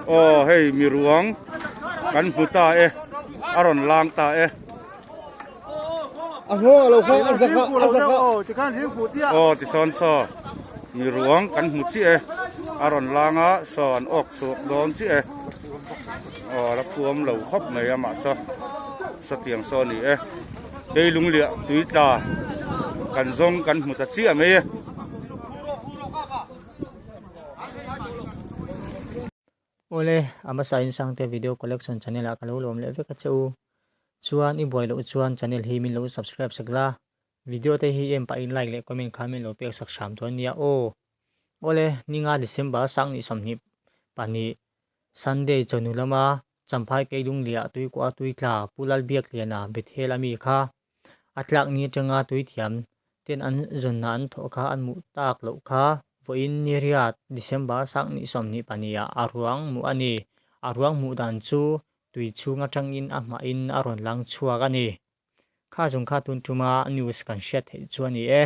ô hey mi ruang kan huta e aron lang ta e Ano lo kho azaka chỉ看人虎家 ô ti son so mi ruang kan hu chi e aron langa son ok su don chi e ô la puam lo khop mai ama so sa tiang so ni e dei lung lia tui ta kan zong kan hu ta chi a me ole ama sain sang te video collection channel a kalo lom le ve ka chau chuan I boy lo chuan channel hi min lo subscribe sakla video te hi em pa in like le comment khamin lo pek sak sham thon nia o ole ninga December sang ni somni pani Sunday chonulama champhai ke dung lia tui kwa tui tla pulal biak liana bethela mi kha atlak ni changa tui thiam ten an zonna an tho kha an mu tak lo kha voin niriat December sang ni somni pania aruang mu ani aruang mu dan chu tui chunga tangin ama in aron lang chuak ani kha jong kha tun tuma news kan shet he chuani e